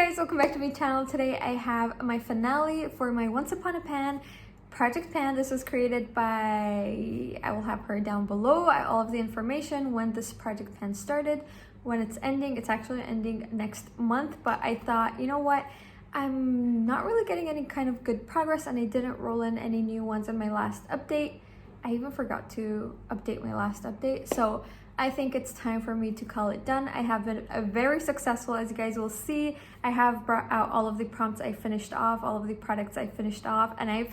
guys, welcome back to my channel. Today I have my finale for my Once Upon a Pan project pan. This was created by, I will have her down below, all of the information when this project pan started, when it's ending. It's actually ending next month, but I thought, you know what, I'm not really getting any kind of good progress and I didn't roll in any new ones in my last update. I even forgot to update my last update, so I think it's time for me to call it done. I have been very successful, as you guys will see. I have brought out all of the prompts I finished off, all of the products I finished off, and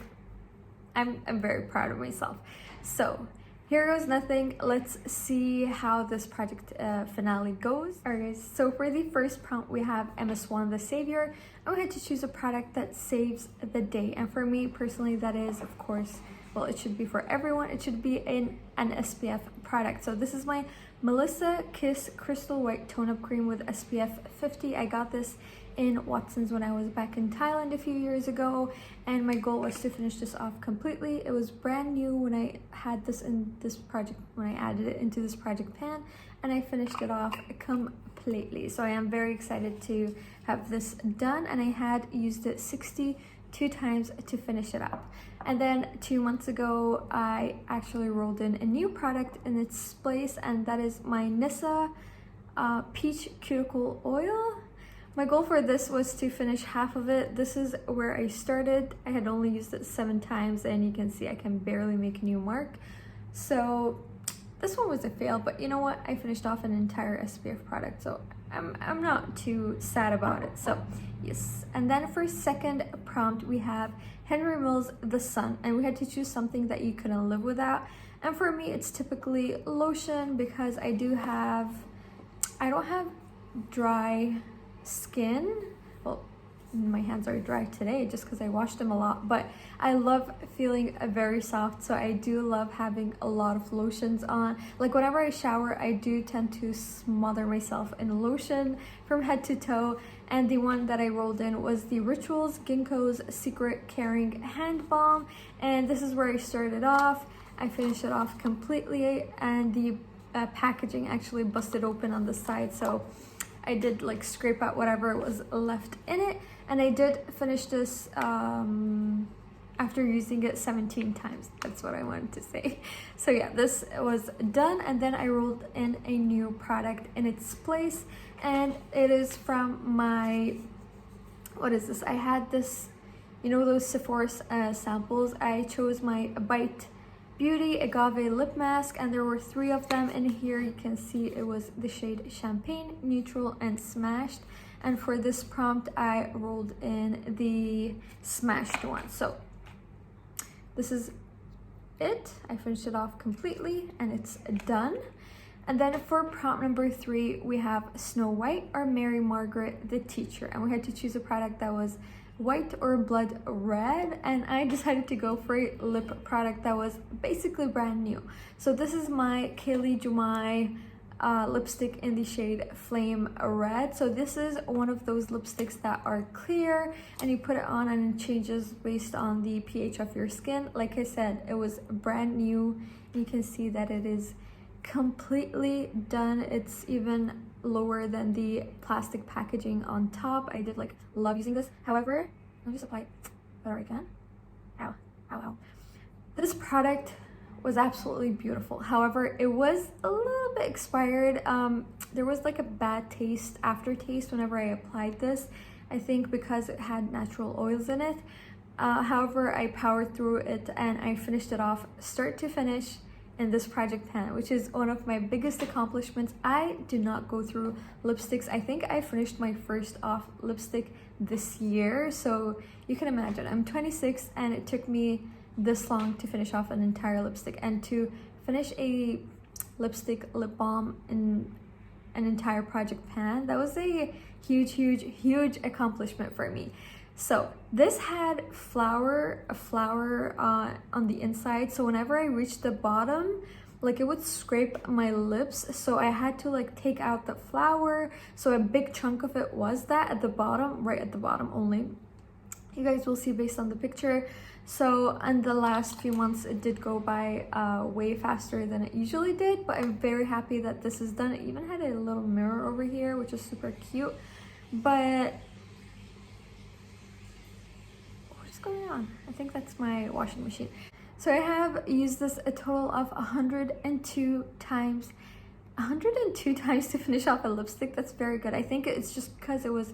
I'm very proud of myself. So here goes nothing. Let's see how this project finale goes. Alright guys, so for the first prompt we have Swan, the savior. I had to choose a product that saves the day, and for me personally that is, of course, well, it should be for everyone, it should be an SPF product. So this is my Melissa Kiss Crystal White Tone Up Cream with SPF 50. I got this in Watson's when I was back in Thailand a few years ago, and my goal was to finish this off completely. It was brand new when I had this in this project, when I added it into this project pan, and I finished it off completely. So I am very excited to have this done, and I had used it 62 times to finish it up. And then 2 months ago I actually rolled in a new product in its place, and that is my Nissa Peach Cuticle Oil. My goal for this was to finish half of it. This is where I started. I had only used it 7 times, and you can see I can barely make a new mark. So this one was a fail, but you know what? I finished off an entire SPF product, so I'm not too sad about it. So yes. And then for second prompt we have Regina Mills, The Sun, and we had to choose something that you couldn't live without. And for me it's typically lotion, because I don't have dry skin. Well, my hands are dry today just because I washed them a lot, but I love feeling very soft, so I do love having a lot of lotions on. Like whenever I shower, I do tend to smother myself in lotion from head to toe, and the one that I rolled in was the Rituals Ginkgo's Secret Caring Hand Balm, and this is where I started off. I finished it off completely, and the packaging actually busted open on the side, so I did like scrape out whatever was left in it, and I did finish this after using it 17 times. That's what I wanted to say. So yeah, this was done, and then I rolled in a new product in its place, and it is from my, what is this? I had this, you know, those Sephora samples. I chose my Bite Beauty Agave Lip Mask, and there were 3 of them in here. You can see it was the shade Champagne, Neutral, and Smashed. And for this prompt I rolled in the Smashed one. So this is it. I finished it off completely and it's done. And then for prompt number 3 we have Snow White or Mary Margaret the Teacher, and we had to choose a product that was white or blood red, and I decided to go for a lip product that was basically brand new. So this is my Killian Jones lipstick in the shade Flame Red. So this is one of those lipsticks that are clear and you put it on and it changes based on the pH of your skin. Like I said, it was brand new. You can see that it is completely done. It's even lower than the plastic packaging on top. I did like love using this. However, I'll just apply it better I can. Ow, ow, ow. This product was absolutely beautiful. However, it was a little bit expired. There was like a bad aftertaste whenever I applied this. I think because it had natural oils in it. However, I powered through it and I finished it off start to finish in this project pan, which is one of my biggest accomplishments. I do not go through lipsticks. I think I finished my first off lipstick this year, so you can imagine I'm 26 and it took me this long to finish off an entire lipstick, and to finish a lipstick lip balm in an entire project pan, that was a huge accomplishment for me. So this had a flower on the inside, so whenever I reached the bottom, like it would scrape my lips, so I had to like take out the flower. So a big chunk of it was that at the bottom, right at the bottom only. You guys will see based on the picture. So in the last few months it did go by way faster than it usually did, but I'm very happy that this is done. It even had a little mirror over here, which is super cute. But going on? I think that's my washing machine. So I have used this a total of 102 times. 102 times to finish off a lipstick. That's very good. I think it's just because it was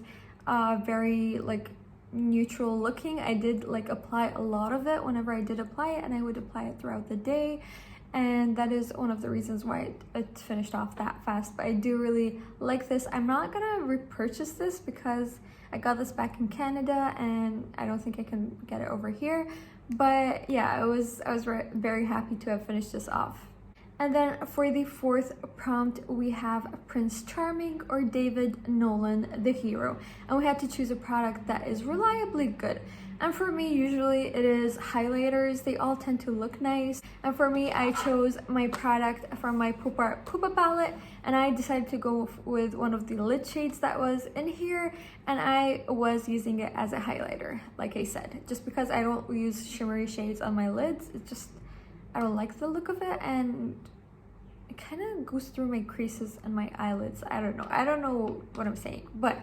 very like neutral looking. I did like apply a lot of it whenever I did apply it, and I would apply it throughout the day, and that is one of the reasons why it finished off that fast. But I do really like this. I'm not gonna repurchase this because I got this back in Canada and I don't think I can get it over here. But yeah, I was very happy to have finished this off. And then for the fourth prompt, we have Prince Charming or David Nolan, the hero. And we had to choose a product that is reliably good. And for me, usually it is highlighters. They all tend to look nice. And for me, I chose my product from my Pupa palette. And I decided to go with one of the lid shades that was in here. And I was using it as a highlighter, like I said. Just because I don't use shimmery shades on my lids, it just... I don't like the look of it, and it kind of goes through my creases and my eyelids. I don't know what I'm saying, but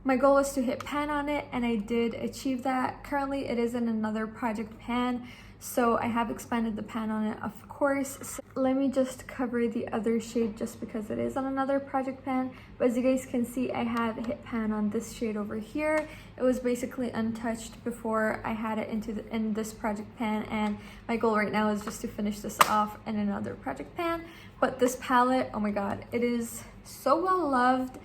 my goal was to hit pan on it, and I did achieve that. Currently it is in another project pan, so I have expanded the pan on it, of course. So let me just cover the other shade just because it is on another project pan. But as you guys can see, I have hit pan on this shade over here. It was basically untouched before I had it in this project pan, and my goal right now is just to finish this off in another project pan. But this palette, oh my god, it is so well loved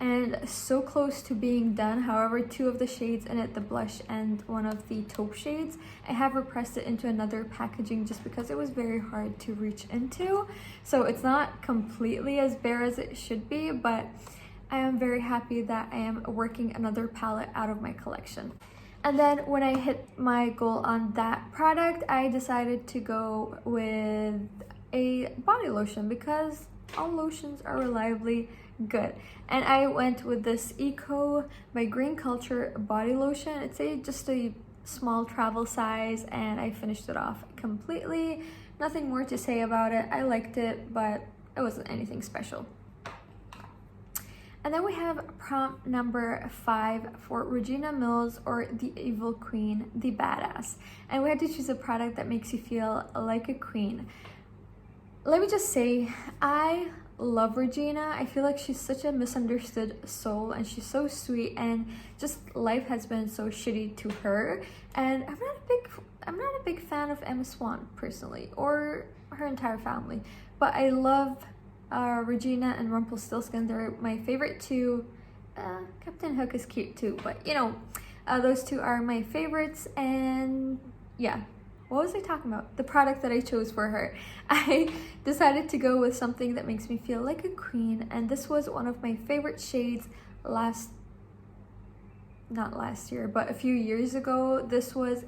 and so close to being done. However, two of the shades in it, the blush and one of the taupe shades, I have repressed it into another packaging just because it was very hard to reach into. So it's not completely as bare as it should be, but I am very happy that I am working another palette out of my collection. And then when I hit my goal on that product, I decided to go with a body lotion because all lotions are reliably good. And I went with this Eco by Green Culture body lotion. It's just a small travel size, and I finished it off completely. Nothing more to say about it. I liked it, but it wasn't anything special. And then we have prompt number 5 for Regina Mills or the Evil Queen, the Badass. And we had to choose a product that makes you feel like a queen. Let me just say, I love Regina. I feel like she's such a misunderstood soul, and she's so sweet, and just life has been so shitty to her. And I'm not a big fan of Emma Swan personally, or her entire family, but I love Regina and Rumplestiltskin. They're my favorite two. Captain Hook is cute too, but you know, those two are my favorites. And yeah, what was I talking about? The product that I chose for her. I decided to go with something that makes me feel like a queen, and this was one of my favorite shades not last year, but a few years ago. This was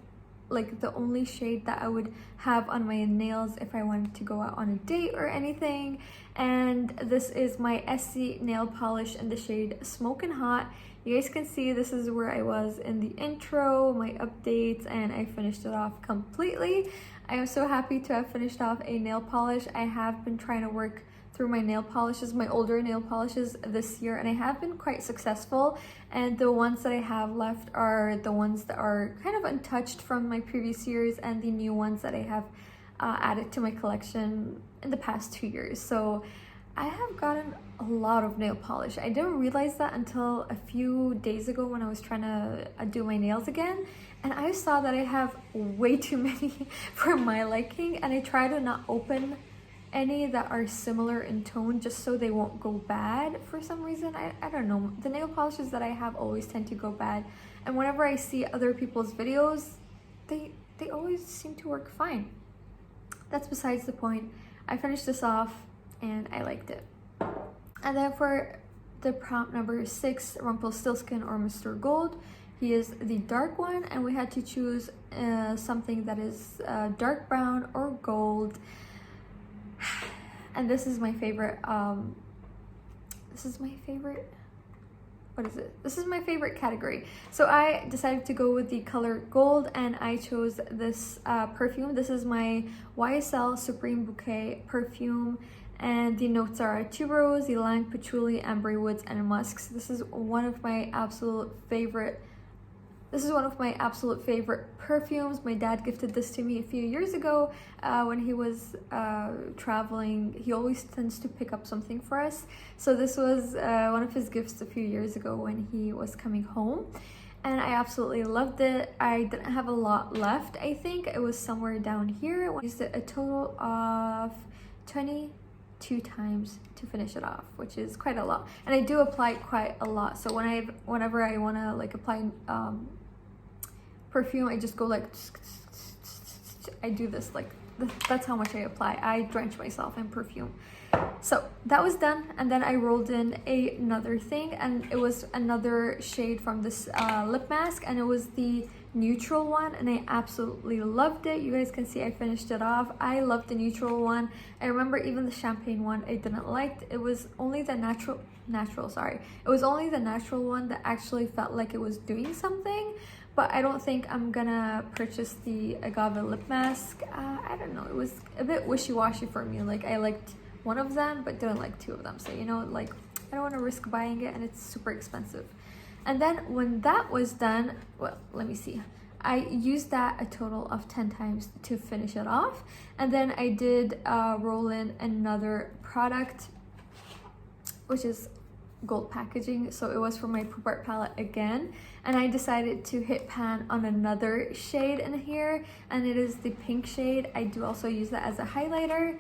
like the only shade that I would have on my nails if I wanted to go out on a date or anything. And this is my SC nail polish in the shade Smokin' Hot. You guys can see this is where I was in the intro, my updates, and I finished it off completely. I am so happy to have finished off a nail polish. I have been trying to work through my nail polishes, my older nail polishes this year, and I have been quite successful. And the ones that I have left are the ones that are kind of untouched from my previous years, and the new ones that I have added to my collection in the past 2 years. So I have gotten a lot of nail polish. I didn't realize that until a few days ago when I was trying to do my nails again, and I saw that I have way too many for my liking, and I try to not open any that are similar in tone just so they won't go bad for some reason. I don't know. The nail polishes that I have always tend to go bad, and whenever I see other people's videos, they always seem to work fine. That's besides the point. I finished this off and I liked it. And then for the prompt number 6, Rumpelstiltskin or Mr. Gold, he is the dark one, and we had to choose something that is dark brown or gold. And this is my favorite, this is my favorite category. So I decided to go with the color gold, and I chose this perfume. This is my YSL Supreme Bouquet perfume, and the notes are tuberose, ylang, patchouli, amber woods, and musks. This is one of my absolute favorite This is one of my absolute favorite perfumes. My dad gifted this to me a few years ago when he was traveling. He always tends to pick up something for us. So this was one of his gifts a few years ago when he was coming home. And I absolutely loved it. I didn't have a lot left, I think. It was somewhere down here. I used it a total of 22 times to finish it off, which is quite a lot. And I do apply quite a lot. So whenever I want to like apply perfume, I just go like, I do this like, that's how much I apply. I drench myself in perfume. So that was done, and then I rolled in another thing, and it was another shade from this lip mask, and it was the neutral one, and I absolutely loved it. You guys can see I finished it off. I loved the neutral one. I remember even the champagne one I didn't like. It was only the natural it was only the natural one that actually felt like it was doing something. But I don't think I'm gonna purchase the agave lip mask. I don't know, it was a bit wishy-washy for me. Like, I liked one of them but didn't like two of them, so you know, like, I don't want to risk buying it, and it's super expensive. And then when that was done, well, let me see, I used that a total of 10 times to finish it off. And then I did roll in another product, which is gold packaging, so it was for my Poop Art palette again, and I decided to hit pan on another shade in here, and it is the pink shade. I do also use that as a highlighter.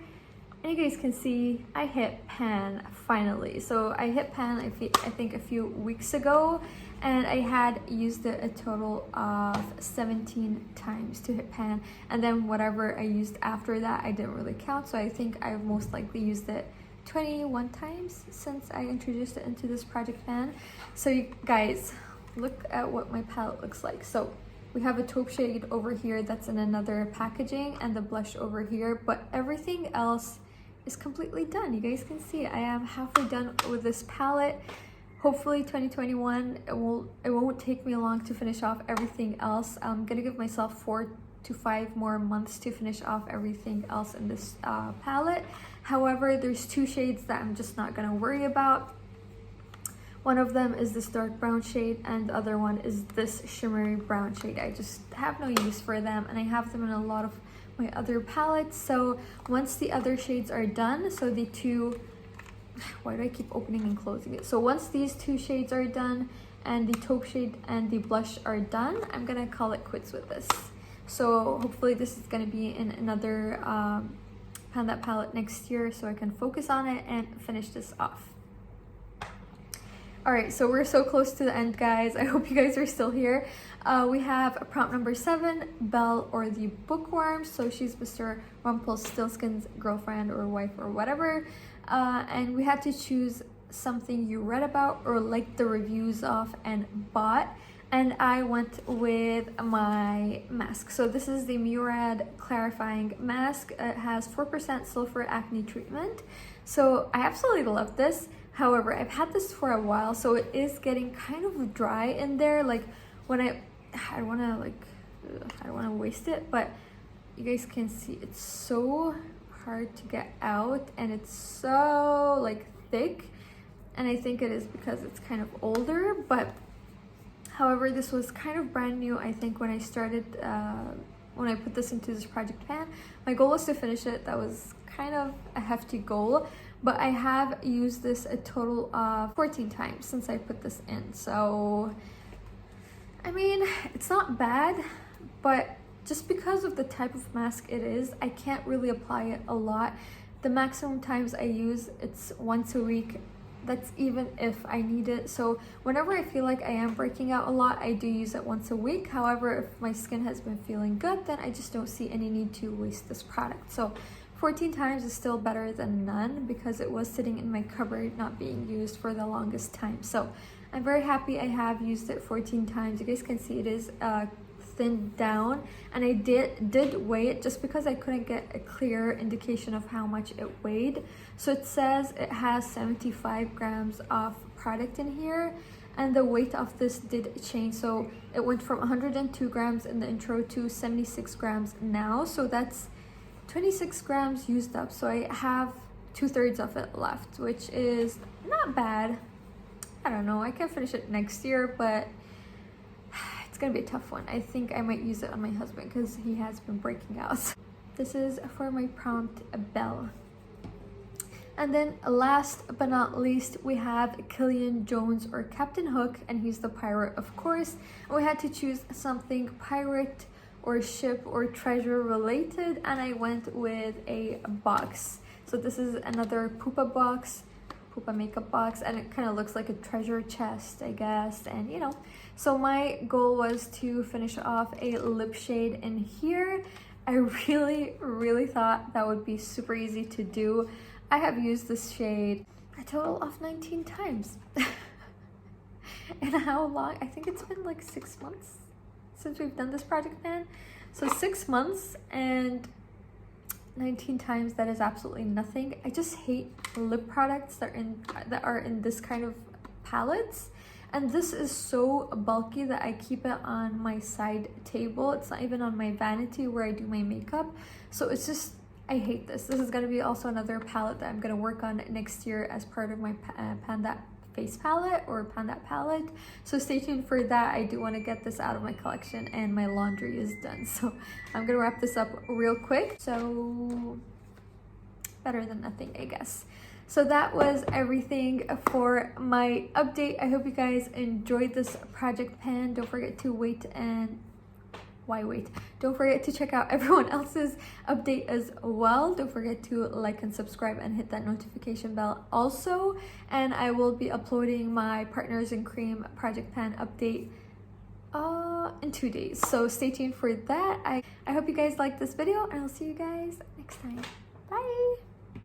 And you guys can see I hit pan finally. So I hit pan I think a few weeks ago, and I had used it a total of 17 times to hit pan, and then whatever I used after that I didn't really count, so I think I've most likely used it 21 times since I introduced it into this project pan. So you guys, look at what my palette looks like. So we have a taupe shade over here that's in another packaging, and the blush over here, but everything else is completely done. You guys can see I am halfway done with this palette. Hopefully 2021, it won't take me long to finish off everything else. I'm gonna give myself 4 to 5 more months to finish off everything else in this palette. However, there's 2 shades that I'm just not gonna worry about. One of them is this dark brown shade, and the other one is this shimmery brown shade. I just have no use for them, and I have them in a lot of my other palettes. So once the other shades are done, so the 2, why do I keep opening and closing it? So once these 2 shades are done, and the taupe shade and the blush are done, I'm gonna call it quits with this. So hopefully this is gonna be in another Pan That palette next year, so I can focus on it and finish this off. All right, so we're so close to the end, guys. I hope you guys are still here. We have prompt number 7, Belle or the bookworm. So she's Mr. Rumplestiltskin's girlfriend or wife or whatever. And we had to choose something you read about or liked the reviews of and bought. And I went with my mask. So this is the Murad Clarifying Mask. It has 4% sulfur acne treatment. So I absolutely love this. However, I've had this for a while, so it is getting kind of dry in there. Like when I don't want to waste it, but you guys can see it's so hard to get out, and it's so like thick, and I think it is because it's kind of older. But however, this was kind of brand new, I think, when I started when I put this into this project pan. My goal was to finish it. That was kind of a hefty goal, but I have used this a total of 14 times since I put this in. So I mean, it's not bad, but just because of the type of mask it is, I can't really apply it a lot. The maximum times I use, it's once a week. That's even if I need it. So whenever I feel like I am breaking out a lot, I do use it once a week. However, if my skin has been feeling good, then I just don't see any need to waste this product. So 14 times is still better than none, because it was sitting in my cupboard not being used for the longest time. So I'm very happy I have used it 14 times. You guys can see it is thinned down, and I did weigh it just because I couldn't get a clear indication of how much it weighed. So it says it has 75 grams of product in here, and the weight of this did change. So it went from 102 grams in the intro to 76 grams now. So that's 26 grams used up. So I have 2/3 of it left, which is not bad. I don't know, I can finish it next year, but It's gonna be a tough one. I think I might use it on my husband because he has been breaking out. This is for my prompt, Belle. And then last but not least, we have Killian Jones or Captain Hook, and he's the pirate, of course. And we had to choose something pirate or ship or treasure related, and I went with a box. So this is another Pupa box, Pupa makeup box, and it kind of looks like a treasure chest, I guess. And you know, so my goal was to finish off a lip shade in here. I really thought that would be super easy to do. I have used this shade a total of 19 times. And how long? I think it's been like 6 months since we've done this project pan. So 6 months and 19 times, that is absolutely nothing. I just hate lip products that are in this kind of palettes. And this is so bulky that I keep it on my side table. It's not even on my vanity where I do my makeup. So it's just, I hate this. This is going to be also another palette that I'm going to work on next year as part of my Pan That face palette or Pan That palette. So stay tuned for that. I do want to get this out of my collection and my laundry is done. So I'm going to wrap this up real quick. So better than nothing, I guess. So that was everything for my update. I hope you guys enjoyed this project pan. Don't forget to Don't forget to check out everyone else's update as well. Don't forget to like and subscribe and hit that notification bell also. And I will be uploading my Partners in Cream project pan update in 2 days. So stay tuned for that. I hope you guys liked this video, and I'll see you guys next time. Bye!